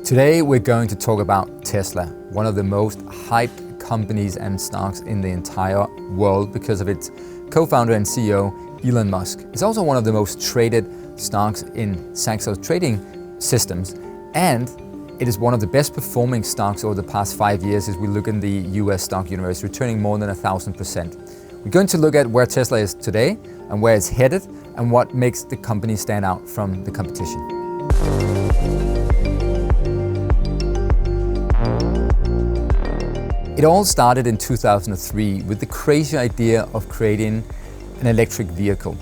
Today we're going to talk about Tesla, one of the most hyped companies and stocks in the entire world because of its co-founder and CEO, Elon Musk. It's also one of the most traded stocks in Saxo's trading systems, and it is one of the best performing stocks over the past 5 years as we look in the US stock universe, returning more than 1,000%. We're going to look at where Tesla is today and where it's headed and what makes the company stand out from the competition. It all started in 2003 with the crazy idea of creating an electric vehicle.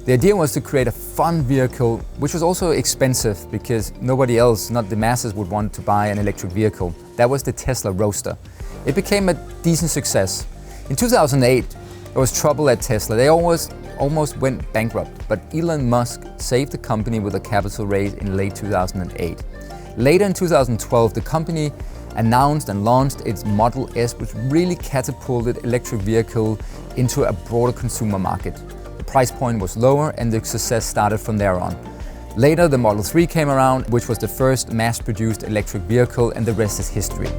The idea was to create a fun vehicle, which was also expensive because nobody else, not the masses, would want to buy an electric vehicle. That was the Tesla Roadster. It became a decent success. In 2008, there was trouble at Tesla. They almost went bankrupt, but Elon Musk saved the company with a capital raise in late 2008. Later in 2012, the company announced and launched its Model S, which really catapulted electric vehicle into a broader consumer market. The price point was lower and the success started from there on. Later, the Model 3 came around, which was the first mass-produced electric vehicle, and the rest is history.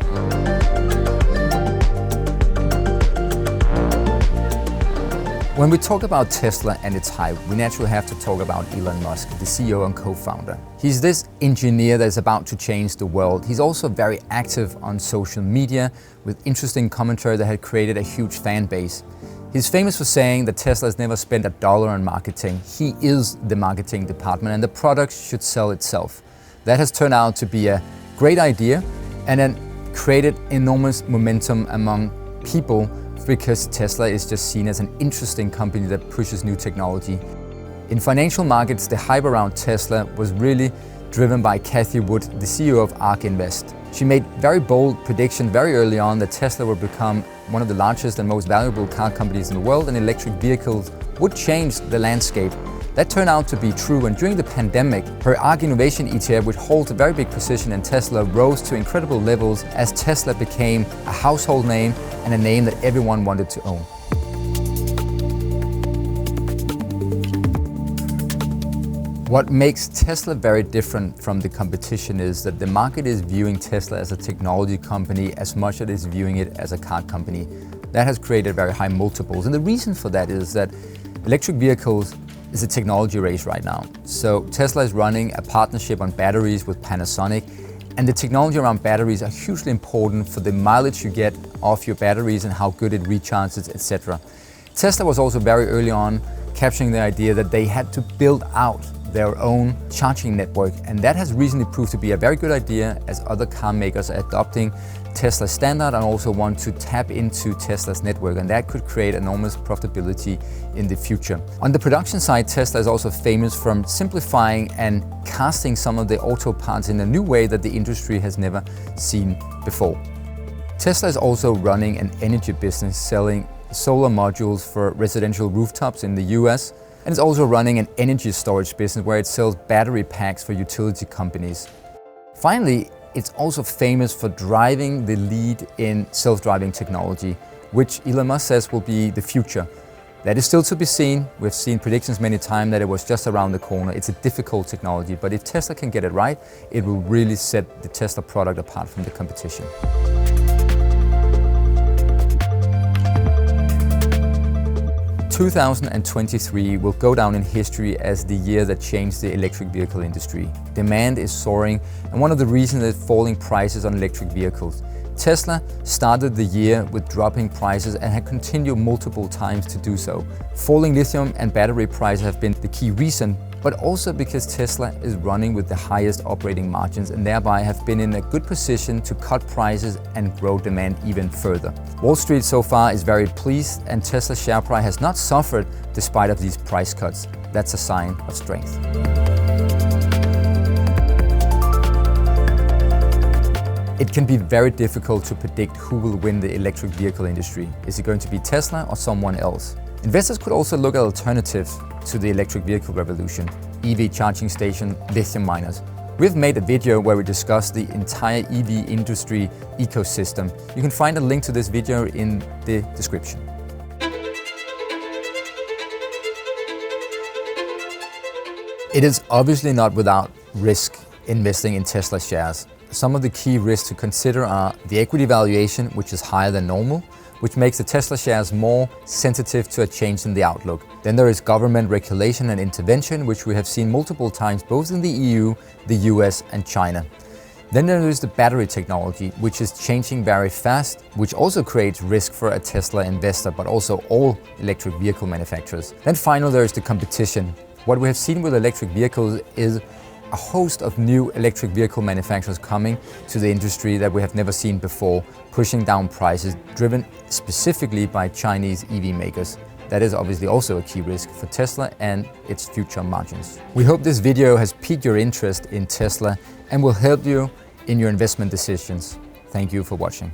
When we talk about Tesla and its hype, we naturally have to talk about Elon Musk, the CEO and co-founder. He's this engineer that is about to change the world. He's also very active on social media with interesting commentary that had created a huge fan base. He's famous for saying that Tesla has never spent $1 on marketing. He is the marketing department and the product should sell itself. That has turned out to be a great idea and then created enormous momentum among people because Tesla is just seen as an interesting company that pushes new technology. In financial markets, the hype around Tesla was really driven by Cathie Wood, the CEO of ARK Invest. She made very bold prediction very early on that Tesla would become one of the largest and most valuable car companies in the world, and electric vehicles would change the landscape. That turned out to be true, and during the pandemic, her ARK Innovation ETF, which holds a very big position in Tesla, rose to incredible levels as Tesla became a household name and a name that everyone wanted to own. What makes Tesla very different from the competition is that the market is viewing Tesla as a technology company as much as it is viewing it as a car company. That has created very high multiples, and the reason for that is that electric vehicles is a technology race right now. So Tesla is running a partnership on batteries with Panasonic, and the technology around batteries are hugely important for the mileage you get off your batteries and how good it recharges, etc. Tesla was also very early on capturing the idea that they had to build out their own charging network, and that has recently proved to be a very good idea as other car makers are adopting Tesla's standard and also want to tap into Tesla's network, and that could create enormous profitability in the future. On the production side, Tesla is also famous for simplifying and casting some of the auto parts in a new way that the industry has never seen before. Tesla is also running an energy business selling solar modules for residential rooftops in the US, and it's also running an energy storage business where it sells battery packs for utility companies. Finally, it's also famous for driving the lead in self-driving technology, which Elon Musk says will be the future. That is still to be seen. We've seen predictions many times that it was just around the corner. It's a difficult technology, but if Tesla can get it right, it will really set the Tesla product apart from the competition. 2023 will go down in history as the year that changed the electric vehicle industry. Demand is soaring, and one of the reasons is falling prices on electric vehicles. Tesla started the year with dropping prices and had continued multiple times to do so. Falling lithium and battery prices have been the key reason, but also because Tesla is running with the highest operating margins and thereby have been in a good position to cut prices and grow demand even further. Wall Street so far is very pleased, and Tesla's share price has not suffered despite of these price cuts. That's a sign of strength. It can be very difficult to predict who will win the electric vehicle industry. Is it going to be Tesla or someone else? Investors could also look at alternatives to the electric vehicle revolution: EV charging station, lithium miners. We've made a video where we discuss the entire EV industry ecosystem. You can find a link to this video in the description. It is obviously not without risk investing in Tesla shares. Some of the key risks to consider are the equity valuation, which is higher than normal, which makes the Tesla shares more sensitive to a change in the outlook. Then there is government regulation and intervention, which we have seen multiple times both in the EU, the US and China. Then there is the battery technology, which is changing very fast, which also creates risk for a Tesla investor, but also all electric vehicle manufacturers. Then finally, there is the competition. What we have seen with electric vehicles is a host of new electric vehicle manufacturers coming to the industry that we have never seen before, pushing down prices, driven specifically by Chinese EV makers. That is obviously also a key risk for Tesla and its future margins. We hope this video has piqued your interest in Tesla and will help you in your investment decisions. Thank you for watching.